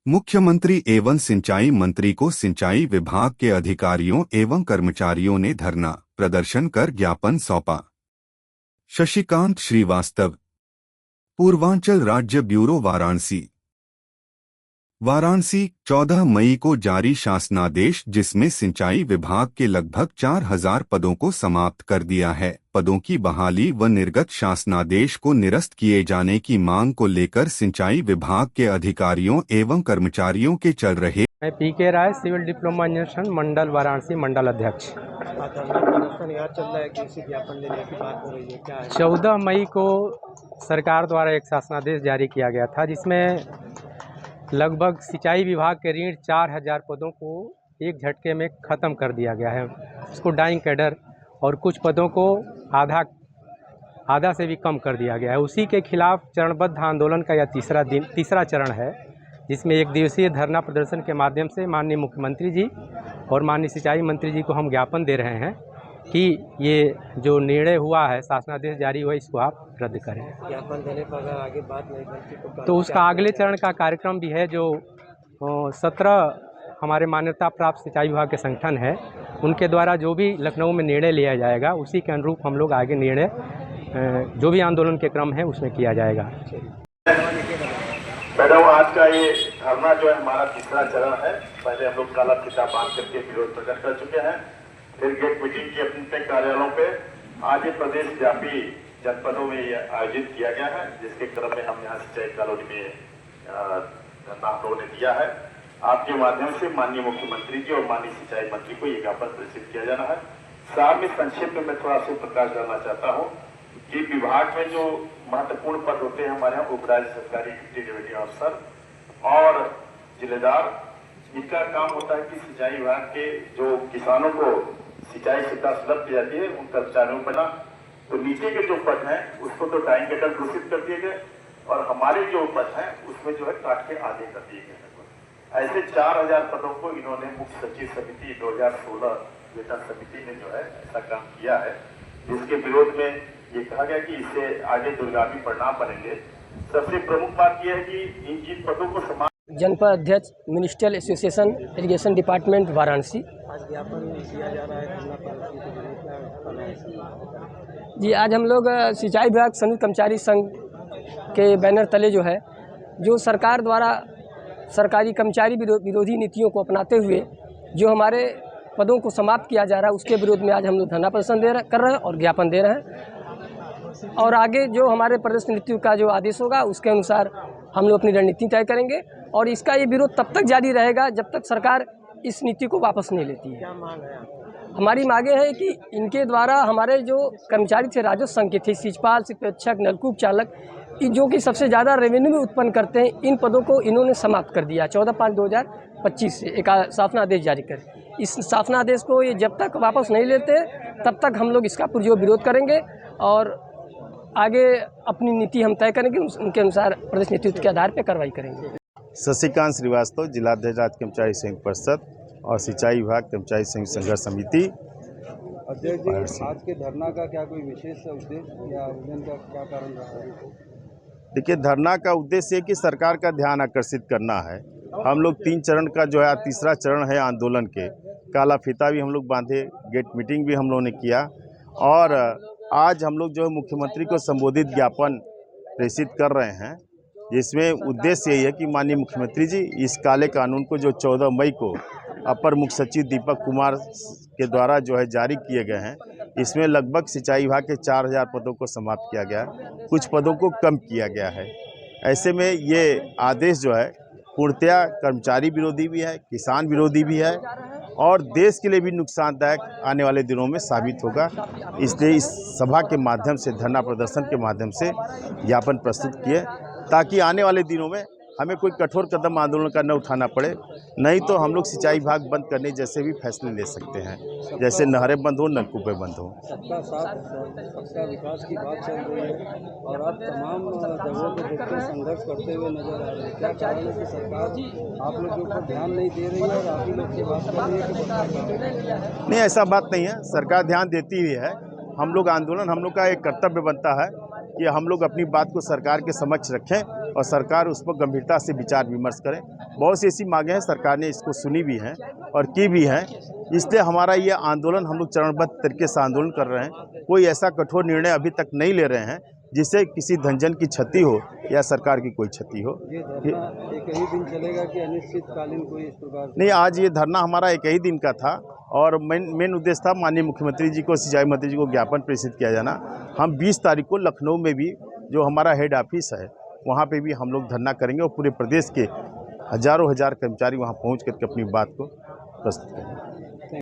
मुख्यमंत्री एवं सिंचाई मंत्री को सिंचाई विभाग के अधिकारियों एवं कर्मचारियों ने धरना प्रदर्शन कर ज्ञापन सौंपा। शशिकांत श्रीवास्तव, पूर्वांचल राज्य ब्यूरो, वाराणसी। वाराणसी 14 मई को जारी शासनादेश जिसमें सिंचाई विभाग के लगभग 4000 पदों को समाप्त कर दिया है। पदों की बहाली व निर्गत शासनादेश को निरस्त किए जाने की मांग को लेकर सिंचाई विभाग के अधिकारियों एवं कर्मचारियों के चल रहे। मैं पीके राय, सिविल डिप्लोमा इंजीनियर, मंडल वाराणसी, मंडल अध्यक्ष। चल रहा है, कृषि ज्ञापन देने की बात हो रही है, क्या है? 14 मई को सरकार द्वारा एक शासनादेश जारी किया गया था जिसमें लगभग सिंचाई विभाग के ऋण 4000 पदों को एक झटके में ख़त्म कर दिया गया है। उसको डाइंग कैडर और कुछ पदों को आधा से भी कम कर दिया गया है। उसी के खिलाफ चरणबद्ध आंदोलन का यह तीसरा चरण है, जिसमें एक दिवसीय धरना प्रदर्शन के माध्यम से माननीय मुख्यमंत्री जी और माननीय सिंचाई मंत्री जी को हम ज्ञापन दे रहे हैं कि ये जो निर्णय हुआ है, शासनादेश जारी हुआ, इसको आप रद्द करें। ज्ञापन देने पर अगर आगे बात नहीं बनती तो उसका अगले चरण का कार्यक्रम भी है, जो 17 हमारे मान्यता प्राप्त सिंचाई विभाग के संगठन है, उनके द्वारा जो भी लखनऊ में निर्णय लिया जाएगा उसी के अनुरूप हम लोग आगे निर्णय जो भी आंदोलन के क्रम है उसमें किया जाएगा। मैडम, आज का ये धरना जो है हमारा तीसरा चरण है। पहले हम लोग काला फीता बांध करके विरोध प्रकट कर चुके हैं, फिर गेट मीटिंग की अपने कार्यालयों पे आज ये प्रदेश व्यापी जनपदों में ये आयोजित किया गया है, जिसके क्रम में हम यहाँ सिंचाई कॉलोनी में धरना हम लोगों ने दिया है। आपके माध्यम से माननीय मुख्यमंत्री जी और माननीय सिंचाई मंत्री को ये ज्ञापन प्रेषित किया जाना है। साथ में संक्षेप में मैं थोड़ा सा प्रकाश डालना चाहता हूँ कि विभाग में जो महत्वपूर्ण पद होते हैं हमारे यहाँ, उपराज्य सरकारी डिप्टी अफसर और जिलेदार, इनका काम होता है कि सिंचाई विभाग के जो किसानों को सिंचाई सुविधा सुलभ की जाती है उन कर्मचारियों पर। तो नीचे के जो पद हैं उसको तो टाइम कैडर घोषित कर दिए गए और हमारे जो पद हैं उसमें जो है काट के आधे कर दिए गए हैं। ऐसे 4000 पदों को इन्होंने मुख्य सचिव समिति 2016 वेतन समिति ने जो है ऐसा काम किया है, जिसके विरोध में ये कहा गया कि इससे आगे दूरगामी परिणाम बनेंगे। सबसे प्रमुख बात यह है कि इन जिन पदों को समान जनपद अध्यक्ष, ministerial association, irrigation department, Varanasi. आज ज्ञापन दिया जा रहा है जी, आज हम लोग सिंचाई विभाग संयुक्त कर्मचारी संघ के बैनर तले जो है, जो सरकार द्वारा सरकारी कर्मचारी विरोधी नीतियों को अपनाते हुए जो हमारे पदों को समाप्त किया जा रहा है, उसके विरोध में आज हम लोग धरना प्रदर्शन कर रहे हैं और ज्ञापन दे रहे हैं। और आगे जो हमारे प्रदेश नीति का जो आदेश होगा उसके अनुसार हम लोग अपनी रणनीति तय करेंगे और इसका ये विरोध तब तक जारी रहेगा जब तक सरकार इस नीति को वापस नहीं लेती है। क्या मांग है? हमारी मांगे हैं कि इनके द्वारा हमारे जो कर्मचारी थे राजस्व संघ के थे, सिंचाई शिक्षक, नलकूप चालक, जो कि सबसे ज़्यादा रेवेन्यू भी उत्पन्न करते हैं, इन पदों को इन्होंने समाप्त कर दिया 14/5/2025 से एक शासनादेश जारी कर। इस शासनादेश को ये जब तक वापस नहीं लेते तब तक हम लोग इसका पुरजोर विरोध करेंगे और आगे अपनी नीति हम तय करेंगे, उनके अनुसार प्रदेश नेतृत्व के आधार पर कार्रवाई करेंगे। शशिकांत श्रीवास्तव, जिलाध्यक्ष राज्य कर्मचारी संघ परिषद और सिंचाई विभाग कर्मचारी संघ संघर्ष समिति। अध्यक्ष जी, आज के धरना का क्या कोई विशेष उद्देश्य या आयोजन का क्या कारण रहा है? देखिए, धरना का उद्देश्य है कि सरकार का ध्यान आकर्षित करना है। हम लोग 3 चरण का जो है तीसरा चरण है आंदोलन के, काला फीता भी हम लोग बांधे, गेट मीटिंग भी हम लोगों ने किया और आज हम लोग जो है मुख्यमंत्री को संबोधित ज्ञापन प्रेषित कर रहे हैं, जिसमें उद्देश्य यही है कि माननीय मुख्यमंत्री जी इस काले कानून को जो 14 मई को अपर मुख्य सचिव दीपक कुमार के द्वारा जो है जारी किए गए हैं, इसमें लगभग सिंचाई विभाग के 4000 पदों को समाप्त किया गया, कुछ पदों को कम किया गया है। ऐसे में ये आदेश जो है पूर्णतया कर्मचारी विरोधी भी है, किसान विरोधी भी है और देश के लिए भी नुकसानदायक आने वाले दिनों में साबित होगा। इसलिए इस सभा के माध्यम से, धरना प्रदर्शन के माध्यम से ज्ञापन प्रस्तुत किए ताकि आने वाले दिनों में हमें कोई कठोर कदम आंदोलन का न उठाना पड़े, नहीं तो हम लोग सिंचाई विभाग बंद करने जैसे भी फैसले ले सकते हैं, जैसे नहरें बंद हो, नलकूपें बंद हो। सबका साथ, सबका विकास की बात चल रही है और आप तमाम जगहों पर देखते संघर्ष करते हुए नजर आ रहे हैं। क्या कारण है कि सरकार आप लोग के ऊपर ध्यान नहीं दे रही है और आप ही लोग की बात कर रही है? नहीं, ऐसा बात नहीं है, सरकार ध्यान देती ही है। हम लोग आंदोलन, हम लोग का एक कर्तव्य बनता है कि हम लोग अपनी बात को सरकार के समक्ष रखें और सरकार उस पर गंभीरता से विचार विमर्श करें। बहुत सी ऐसी मांगें हैं, सरकार ने इसको सुनी भी हैं और की भी हैं। इसलिए हमारा ये आंदोलन, हम लोग चरणबद्ध तरीके से आंदोलन कर रहे हैं। कोई ऐसा कठोर निर्णय अभी तक नहीं ले रहे हैं जिससे किसी धनजन की क्षति हो या सरकार की कोई क्षति हो। ये धरना एक ही दिन चलेगा कि अनिश्चितकालीन कोई इस प्रकार से? नहीं, आज ये धरना हमारा एक ही दिन का था और मेन उद्देश्य था माननीय मुख्यमंत्री जी को, सिंचाई मंत्री जी को ज्ञापन प्रेषित किया जाना। हम 20 तारीख को लखनऊ में भी जो हमारा हेड ऑफिस है वहाँ पे भी हम लोग धरना करेंगे और पूरे प्रदेश के हजारों कर्मचारी वहाँ पहुँच करके अपनी बात को प्रस्तुत करेंगे।